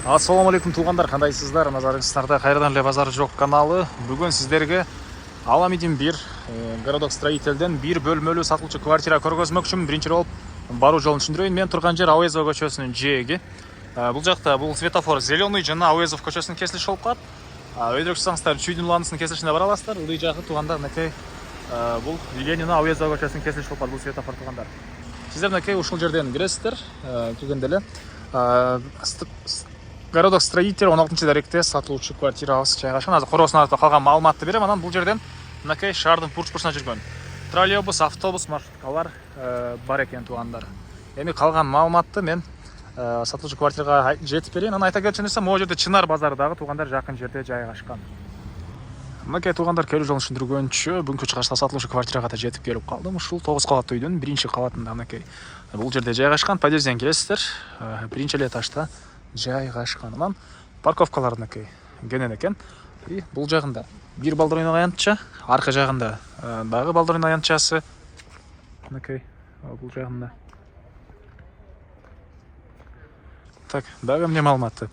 Ассаламу алейкум туугандар, кандайсыздар? Назарыңыздарда кайрадан эле базар жок каналы. Бүгүн сиздерге Аламидин 1 городок строительден бир бөлмөлүү сатылчу квартира көргөзмөкчүмүн. Биринчи болуп баруу жолун түшүндүрөйүн. Мен турган жер Ауезов көчөсүнүн жээги. Бул жакта бул светофор зеленый жана Ауезов көчөсүнүн кесилиши болуп калат. Өйдөрүк чыксаңыздар Чүйдүн уланысынын кесилишине бара аласыздар. Ылдый жагы туугандар, мынакей бул Ленина Ауезов көчөсүнүн кесилиши болуп калат бул светофор туугандар. Сиздер мынакей ушул жерден киресиздер. Киргенде эле городок строитель 16-даректе сатылуучу квартирабыз жайгашкан. Азыр короосун артында калган маалыматты берем. Анан бул жерден мынакей шаардын бурч-бурчуна жүргөн троллейбус, автобус маршруткалар бар экен туугандар. Эми калган маалыматты мен сатылуучу квартирага жетип берейин. Анан айта кетчү нерсе, могу жерде Чынар базары дагы туугандар жакын жерде жайгашкан. Мынакей туугандар келүү жолун түшүндүргөнчө бүгүнкү чыгышта сатылуучу квартирага да жетип келип калдым. Ушул 9 кабаттуу үйдүн биринчи кабатында мынакей бул жерде жайгашкан. Подъезден киресиздер. Биринчи эле этажда жайгашкан. Анан парковкалар мынакей кенен экен. И бул жагында бир балдар ойногон аянтча, арка жагында дагы балдар ойногон аянтчасы. Мынакей бул жагында. Так, дагы эмне маалыматы.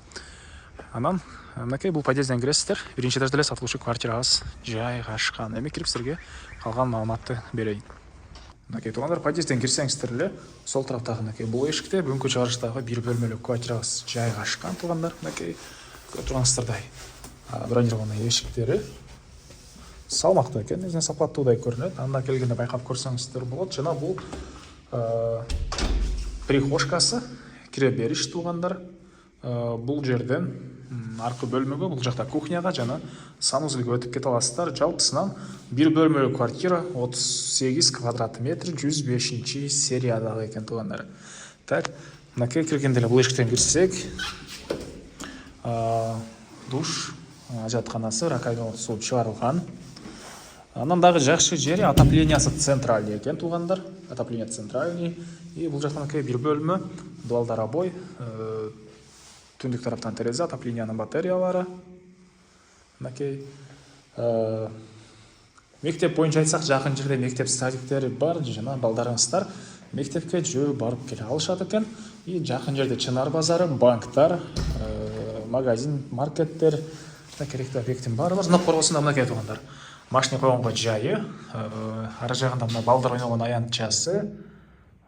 Анан мынакей бул подъезден киресиздер. Биринчи этажда эле сатылуучу квартирабыз жайгашкан. Эми кирип силерге калган маалыматты берейин. Мынакей туугандар, подъезден кирсеңиздер эле сол тараптагы мынакей бул эшикте бүгүнкү чыгарыштагы бир бөлмөлүү квартирабыз жайгашкан туугандар. Мынакей көрүп тургансыздардай бронированный эшиктери салмактуу экен, негизинен сапаттуудай көрүнөт. Анда келгенде байкап көрсөңүздөр болот. Жана бул прихожкасы, кире бериш туугандар. Бул жерден аркы бөлмөгө, бул жакта кухняга жана санузелге өтүп кете аласыздар. Жалпысынан бир бөлмөлүү квартира 38 квадрат метр, 105 сериядагы экен туугандар. Так, мынакей киргенде эле бул эшиктен кирсек, душ, ажатканасы, раковина суу чыгарылган. Анан дагы жакшы жери отоплениясы центральный экен туугандар. Отопление центральный. И бул жакта мынакей бир бөлмө, дуалдар обой, түндүк тараптан терезе, отоплениянын батареялары. Мынакей мектеп боюнча айтсак, жакын жерде мектеп садиктери бар, жана балдарыңыздар мектепке жөө барып келе алышат экен. И жакын жерде Чынар базары, банктар, магазин, маркеттер, керектүү объекттин баары бар. Знак коргосунда мынакей туугандар. Машина койгонго жайы, ары жагында мына балдар ойногон аянтчасы,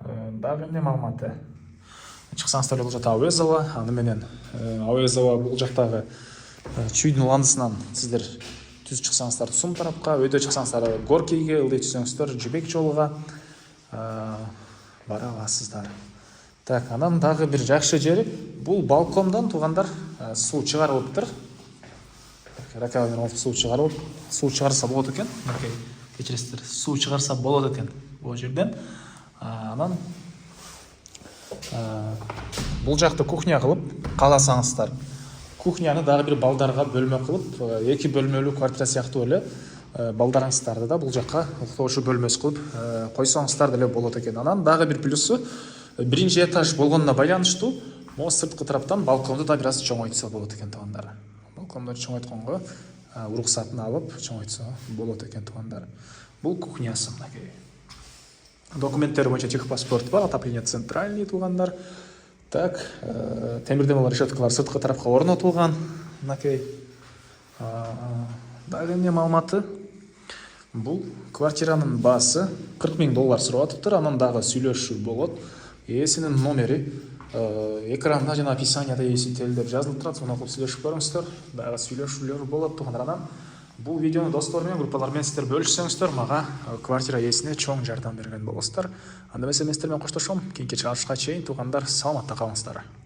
дагы эмне маалыматы. Чыксаңыздар бул жакта Ауезова, аны менен Ауезова бул жактагы Чүйдүн уланысынан сиздер түз чыксаңыздар сум тарапка, өйдө чыксаңыздар Горкийге, ылдый түшсөңүздөр Жибек жолуга бара аласыздар. Так, анан дагы бир жакшы жери бул балкондон туугандар суу чыгарылыптыр. Раковина суу чыгарылып, суу чыгарса болот экен. Мынакей кечиресиздер, суу чыгарса болот экен бул жерден. Анан бул жакты кухня кылып кааласаңыздар, кухняны дагы бир балдарга бөлмө кылып, эки бөлмөлүү квартира сыяктуу эле балдарыңыздарды да бул жакка уктоочу бөлмөсү кылып койсоңуздар деле болот экен. Анан дагы бир плюсу, биринчи этаж болгонуна байланыштуу, могу сырткы тараптан балконду да бир аз чоңойтса болот экен туугандар. Балконду чоңойтконго уруксатын алып чоңойтса болот экен туугандар. Бул кухнясы мынакей. Документтер боюнча техпаспорт бар, отопление центральный туугандар. Так, темирден бар решеткалар сырткы тарапка орнотулган. Мынакей. Дагы эмне маалыматы? Бул квартиранын баасы $40,000 сурап атыптыр. Анан дагы сүйлөшүү болот. Ээсинин номери экранда жана описанияда ээсин деп жазылып турат. Сону окуп сүйлөшүп көрүңүздөр. Дагы сүйлөшүүлөр болот туугандар. Анан бул видеону достор менен, группалар менен сиздер бөлүшсөңүздөр, мага квартира ээсине чоң жардам берген болосуздар. Анда эмесе мен сиздер менен коштошом. Кийинки чыгарышка чейин туугандар, саламатта калыңыздар.